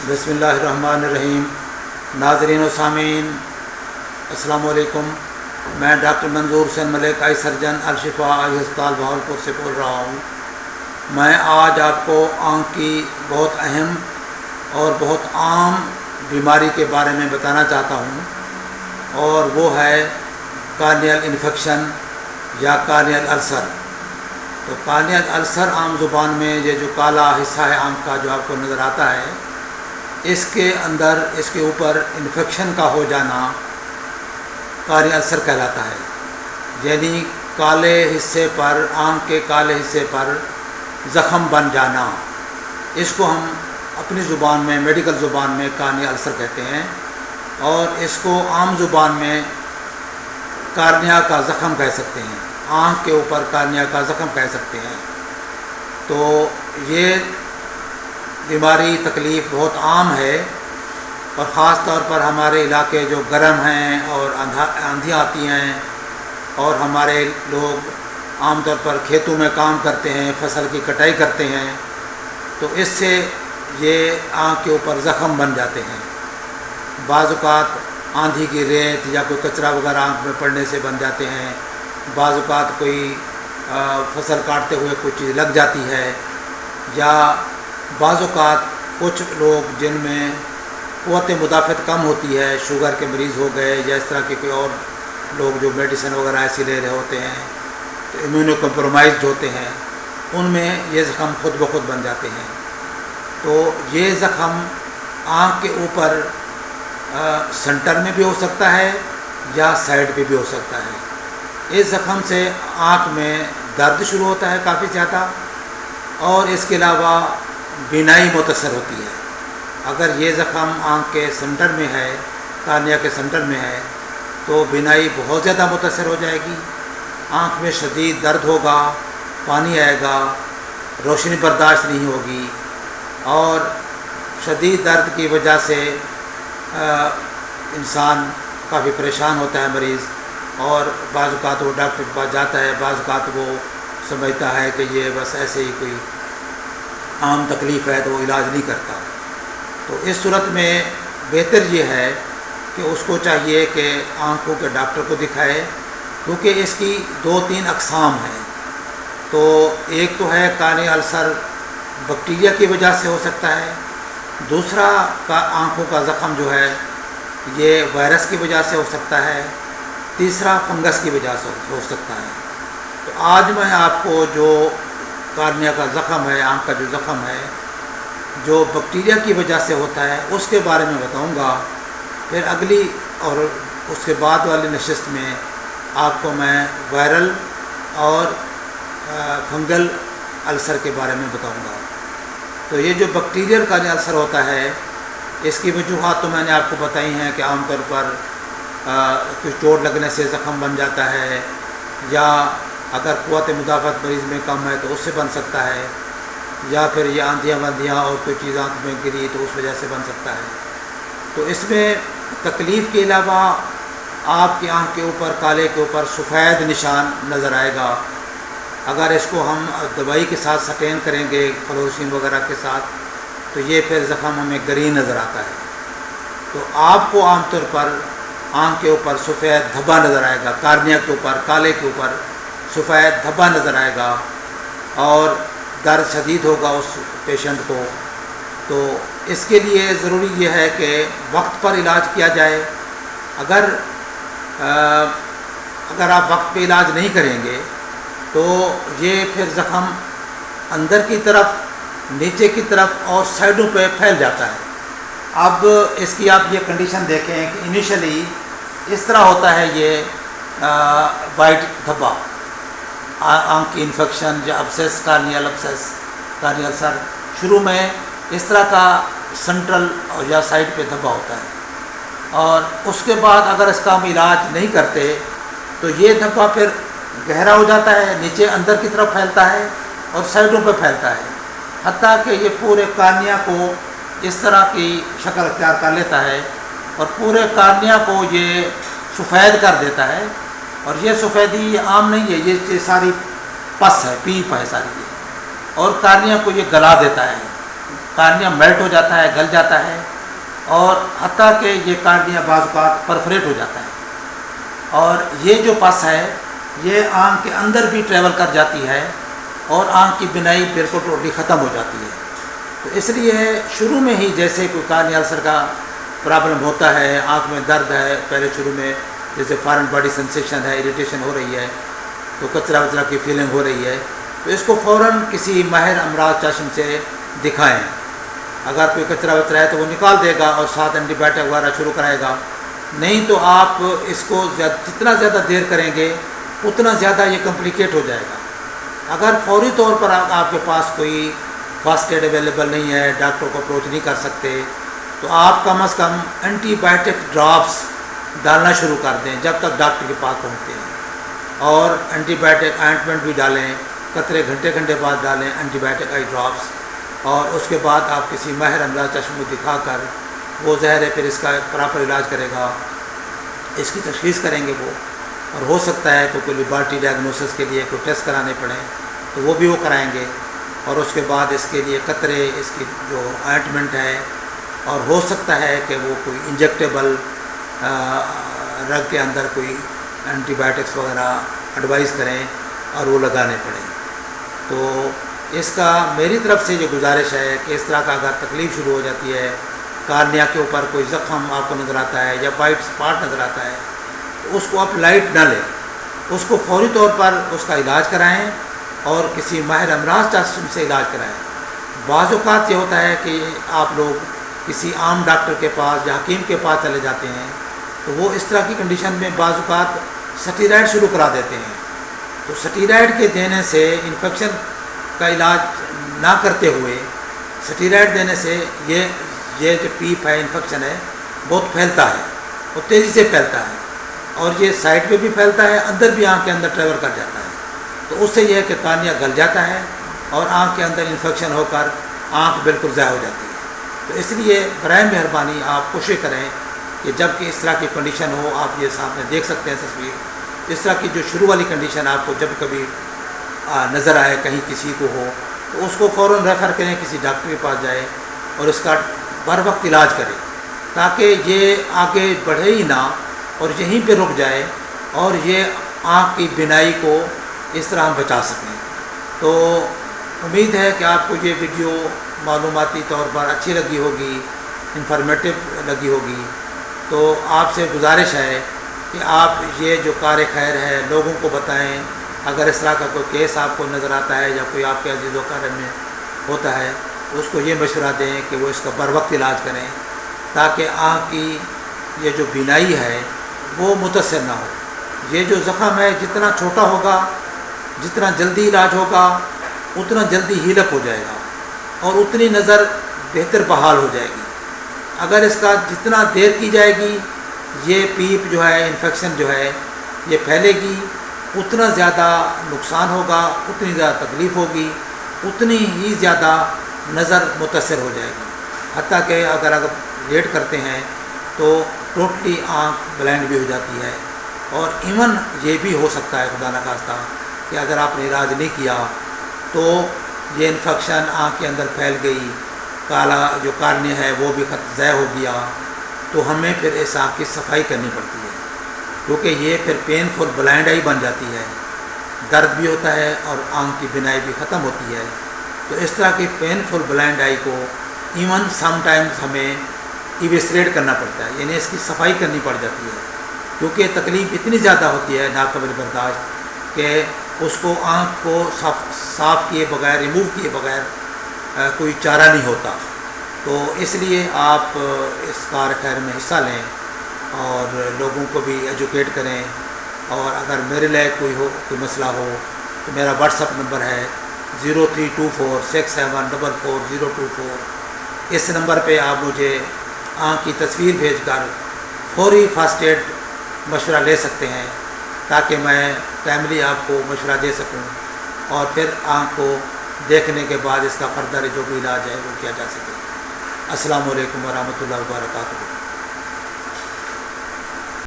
بسم اللہ الرحمن الرحیم۔ ناظرین و سامعین السلام علیکم۔ میں ڈاکٹر منظور حسین ملک، آئی سرجن، الشفا آئی ہسپتال بہاولپور سے بول رہا ہوں۔ میں آج آپ کو آنکھ کی بہت اہم اور بہت عام بیماری کے بارے میں بتانا چاہتا ہوں، اور وہ ہے کارنیل انفیکشن یا کارنیل السر۔ تو کارنیل السر عام زبان میں یہ جو کالا حصہ ہے آنکھ کا جو آپ کو نظر آتا ہے، اس کے اندر اس کے اوپر انفیکشن کا ہو جانا کارنیل السر کہلاتا ہے، یعنی کالے حصے پر، آنکھ کے کالے حصے پر زخم بن جانا۔ اس کو ہم اپنی زبان میں، میڈیکل زبان میں کارنیل السر کہتے ہیں، اور اس کو عام زبان میں کارنیا کا زخم کہہ سکتے ہیں، آنکھ کے اوپر کارنیا کا زخم کہہ سکتے ہیں۔ تو یہ بیماری تکلیف بہت عام ہے، اور خاص طور پر ہمارے علاقے جو گرم ہیں اور آندھیاں آتی ہیں، اور ہمارے لوگ عام طور پر کھیتوں میں کام کرتے ہیں، فصل کی کٹائی کرتے ہیں، تو اس سے یہ آنکھ کے اوپر زخم بن جاتے ہیں۔ بعض اوقات آندھی کی ریت یا کوئی کچرا وغیرہ آنکھ میں پڑنے سے بن جاتے ہیں، بعض اوقات کوئی فصل کاٹتے ہوئے کوئی چیز لگ جاتی ہے، یا بعض اوقات کچھ لوگ جن میں قوت مدافعت کم ہوتی ہے، شوگر کے مریض ہو گئے، یا اس طرح کے کوئی اور لوگ جو میڈیسن وغیرہ ایسی لے رہے ہوتے ہیں، تو امیونو کمپرومائزڈ ہوتے ہیں، ان میں یہ زخم خود بخود بن جاتے ہیں۔ تو یہ زخم آنکھ کے اوپر سنٹر میں بھی ہو سکتا ہے یا سائڈ پہ بھی ہو سکتا ہے۔ اس زخم سے آنکھ میں درد شروع ہوتا ہے کافی زیادہ، اور اس کے علاوہ بینائی متاثر ہوتی ہے۔ اگر یہ زخم آنکھ کے سنٹر میں ہے، کارنیا کے سنٹر میں ہے، تو بینائی بہت زیادہ متاثر ہو جائے گی، آنکھ میں شدید درد ہوگا، پانی آئے گا، روشنی برداشت نہیں ہوگی، اور شدید درد کی وجہ سے انسان کافی پریشان ہوتا ہے مریض، اور بعض اوقات وہ ڈاکٹر کے پاس جاتا ہے، بعض اوقات وہ سمجھتا ہے کہ یہ بس ایسے ہی کوئی عام تکلیف ہے، تو وہ علاج نہیں کرتا۔ تو اس صورت میں بہتر یہ ہے کہ اس کو چاہیے کہ آنکھوں کے ڈاکٹر کو دکھائے، کیونکہ اس کی 2-3 اقسام ہیں۔ تو ایک تو ہے کارنیل السر بیکٹیریا کی وجہ سے ہو سکتا ہے، دوسرا آنکھوں کا زخم جو ہے یہ وائرس کی وجہ سے ہو سکتا ہے، تیسرا فنگس کی وجہ سے ہو سکتا ہے۔ تو آج میں آپ کو جو کارنیا کا زخم ہے، آنکھ کا جو زخم ہے جو بیکٹیریا کی وجہ سے ہوتا ہے، اس کے بارے میں بتاؤں گا۔ پھر اگلی اور اس کے بعد والی نشست میں آپ کو میں وائرل اور فنگل السر کے بارے میں بتاؤں گا۔ تو یہ جو بیکٹیریل کارنیل السر ہوتا ہے، اس کی وجوہات تو میں نے آپ کو بتائی ہیں کہ عام طور پر کچھ چوٹ لگنے سے زخم بن جاتا ہے، یا اگر قوت مدافعت مریض میں کم ہے تو اس سے بن سکتا ہے، یا پھر یہ آندھیاں واندھیاں اور کوئی چیز آنکھ میں گری تو اس وجہ سے بن سکتا ہے۔ تو اس میں تکلیف کے علاوہ آپ کی آنکھ کے اوپر، کالے کے اوپر سفید نشان نظر آئے گا۔ اگر اس کو ہم دوائی کے ساتھ سٹین کریں گے، فلوروسین وغیرہ کے ساتھ، تو یہ پھر زخم ہمیں گرین نظر آتا ہے۔ تو آپ کو عام طور پر آنکھ کے اوپر سفید دھبا نظر آئے گا، کارنیا کے اوپر، کالے کے اوپر سفید دھبا نظر آئے گا، اور درد شدید ہوگا اس پیشنٹ کو۔ تو اس کے لیے ضروری یہ ہے کہ وقت پر علاج کیا جائے۔ اگر آپ وقت پہ علاج نہیں کریں گے تو یہ پھر زخم اندر کی طرف، نیچے کی طرف اور سائڈوں پہ پھیل جاتا ہے۔ اب اس کی آپ یہ کنڈیشن دیکھیں کہ انیشلی اس طرح ہوتا ہے، یہ وائٹ دھبا، آنکھ کی انفیکشن یا ابسیس، کارنیل ابسیس، کارنیل السر شروع میں اس طرح کا سنٹرل یا سائڈ پہ دھبا ہوتا ہے، اور اس کے بعد اگر اس کا ہم علاج نہیں کرتے تو یہ دھبا پھر گہرا ہو جاتا ہے، نیچے اندر کی طرف پھیلتا ہے اور سائڈوں پہ پھیلتا ہے، حتیٰ کہ یہ پورے کارنیا کو اس طرح کی شکل اختیار کر لیتا ہے، اور پورے کارنیا کو یہ سفید کر دیتا ہے۔ اور یہ سفیدی عام نہیں ہے، یہ ساری پس ہے، پیپ ہے ساری، اور کارنیا کو یہ گلا دیتا ہے، کارنیا میلٹ ہو جاتا ہے، گل جاتا ہے، اور حتیٰ کہ یہ کارنیا بعض اوقات پرفریٹ ہو جاتا ہے، اور یہ جو پس ہے یہ آنکھ کے اندر بھی ٹریول کر جاتی ہے اور آنکھ کی بینائی بالکل ٹوٹلی ختم ہو جاتی ہے۔ تو اس لیے شروع میں ہی جیسے کوئی کارنیا السر کا پرابلم ہوتا ہے، آنکھ میں درد ہے، پہلے شروع میں جیسے فارن باڈی سنسیشن ہے، اریٹیشن ہو رہی ہے، تو کچرا وچرا کی فیلنگ ہو رہی ہے، تو اس کو فوراً کسی ماہر امراض چشم سے دکھائیں۔ اگر کوئی کچرا وچرا ہے تو وہ نکال دے گا اور ساتھ اینٹی بائیوٹک وغیرہ شروع کرائے گا، نہیں تو آپ اس کو جتنا زیادہ دیر کریں گے اتنا زیادہ یہ کمپلیکیٹ ہو جائے گا۔ اگر فوری طور پر آپ کے پاس کوئی فرسٹ ایڈ اویلیبل نہیں ہے، ڈاکٹر کو اپروچ نہیں کر سکتے، تو آپ کم از کم اینٹی بائیوٹک ڈراپس ڈالنا شروع کر دیں جب تک ڈاکٹر کے پاس پہنچتے ہیں، اور اینٹی بائیوٹک آئنٹمنٹ بھی ڈالیں، قطرے گھنٹے گھنٹے بعد ڈالیں اینٹی بائیوٹک آئی ڈراپس، اور اس کے بعد آپ کسی ماہر امراض چشم کو دکھا کر وہ ظاہر ہے پھر اس کا پراپر علاج کرے گا، اس کی تشخیص کریں گے وہ، اور ہو سکتا ہے کوئی لیبارٹری ڈائگنوسس کے لیے کوئی ٹیسٹ کرانے پڑیں تو وہ بھی وہ کرائیں گے، اور اس کے بعد اس کے لیے قطرے، اس کی جو آئنٹمنٹ ہے، اور ہو سکتا ہے کہ وہ کوئی انجیکٹیبل رگ کے اندر کوئی اینٹی بائیوٹکس وغیرہ ایڈوائز کریں اور وہ لگانے پڑیں۔ تو اس کا میری طرف سے یہ گزارش ہے کہ اس طرح کا اگر تکلیف شروع ہو جاتی ہے، کارنیا کے اوپر کوئی زخم آپ کو نظر آتا ہے یا وائٹ اسپاٹ نظر آتا ہے، تو اس کو آپ لائٹ نہ لیں، اس کو فوری طور پر اس کا علاج کرائیں اور کسی ماہر امراض چشم سے علاج کرائیں۔ بعض اوقات یہ ہوتا ہے کہ آپ لوگ کسی عام ڈاکٹر کے پاس یا حکیم کے پاس چلے جاتے ہیں، تو وہ اس طرح کی کنڈیشن میں بعض اوقات سٹیرائڈ شروع کرا دیتے ہیں، تو سٹیرائڈ کے دینے سے انفیکشن کا علاج نہ کرتے ہوئے سٹیرائڈ دینے سے یہ جو پیپ ہے، انفیکشن ہے، بہت پھیلتا ہے اور تیزی سے پھیلتا ہے، اور یہ سائڈ پہ بھی پھیلتا ہے، اندر بھی آنکھ کے اندر ٹریول کر جاتا ہے، تو اس سے یہ ہے کہ کارنیا گل جاتا ہے اور آنکھ کے اندر انفیکشن ہو کر آنکھ بالکل ضائع ہو جاتی ہے۔ تو اس لیے برائے مہربانی آپ کوشش کریں کہ جب کہ اس طرح کی کنڈیشن ہو، آپ یہ سامنے دیکھ سکتے ہیں تصویر، اس طرح کی جو شروع والی کنڈیشن آپ کو جب کبھی نظر آئے کہیں کسی کو ہو، تو اس کو فوراً ریفر کریں، کسی ڈاکٹر کے پاس جائے اور اس کا بر وقت علاج کریں، تاکہ یہ آگے بڑھے ہی نہ اور یہیں پہ رک جائے، اور یہ آنکھ کی بینائی کو اس طرح ہم بچا سکیں۔ تو امید ہے کہ آپ کو یہ ویڈیو معلوماتی طور پر اچھی لگی ہوگی، انفارمیٹیو لگی ہوگی، تو آپ سے گزارش ہے کہ آپ یہ جو کار خیر ہے لوگوں کو بتائیں۔ اگر اس طرح کا کوئی کیس آپ کو نظر آتا ہے یا کوئی آپ کے عزیز و اقارب میں ہوتا ہے، تو اس کو یہ مشورہ دیں کہ وہ اس کا بر وقت علاج کریں، تاکہ آنکھ کی یہ جو بینائی ہے وہ متاثر نہ ہو۔ یہ جو زخم ہے جتنا چھوٹا ہوگا، جتنا جلدی علاج ہوگا، اتنا جلدی ہیلپ ہو جائے گا اور اتنی نظر بہتر بحال ہو جائے گی۔ اگر اس کا جتنا دیر کی جائے گی، یہ پیپ جو ہے، انفیکشن جو ہے، یہ پھیلے گی، اتنا زیادہ نقصان ہوگا، اتنی زیادہ تکلیف ہوگی، اتنی ہی زیادہ نظر متاثر ہو جائے گی، حتیٰ کہ اگر لیٹ کرتے ہیں تو ٹوٹلی آنکھ بلائنڈ بھی ہو جاتی ہے، اور ایون یہ بھی ہو سکتا ہے خدا نخواستہ کہ اگر آپ نے علاج نہیں کیا تو یہ انفیکشن آنکھ کے اندر پھیل گئی، کالا جو کارنیا ہے وہ بھی ضائع ہو گیا، تو ہمیں پھر اس آنکھ کی صفائی کرنی پڑتی ہے، کیونکہ یہ پھر پین فل بلائنڈ آئی بن جاتی ہے، درد بھی ہوتا ہے اور آنکھ کی بینائی بھی ختم ہوتی ہے۔ تو اس طرح کی پین فل بلائنڈ آئی کو ایون سم ٹائمز ہمیں ایویسریٹ کرنا پڑتا ہے، یعنی اس کی صفائی کرنی پڑ جاتی ہے، کیونکہ تکلیف اتنی زیادہ ہوتی ہے ناقابل برداشت کہ اس کو آنکھ کو صاف کیے بغیر، ریموو کیے بغیر کوئی چارہ نہیں ہوتا۔ تو اس لیے آپ اس کار خیر میں حصہ لیں اور لوگوں کو بھی ایجوکیٹ کریں، اور اگر میرے لیے کوئی مسئلہ ہو تو میرا واٹس ایپ نمبر ہے 032467444024۔ اس نمبر پہ آپ مجھے آنکھ کی تصویر بھیج کر فوری فرسٹ ایڈ مشورہ لے سکتے ہیں، تاکہ میں ٹائملی آپ کو مشورہ دے سکوں، اور پھر آنکھ کو دیکھنے کے بعد اس کا فردر جو بھی علاج ہے وہ کیا جا سکے۔ السلام علیکم ورحمۃ اللہ وبرکاتہ۔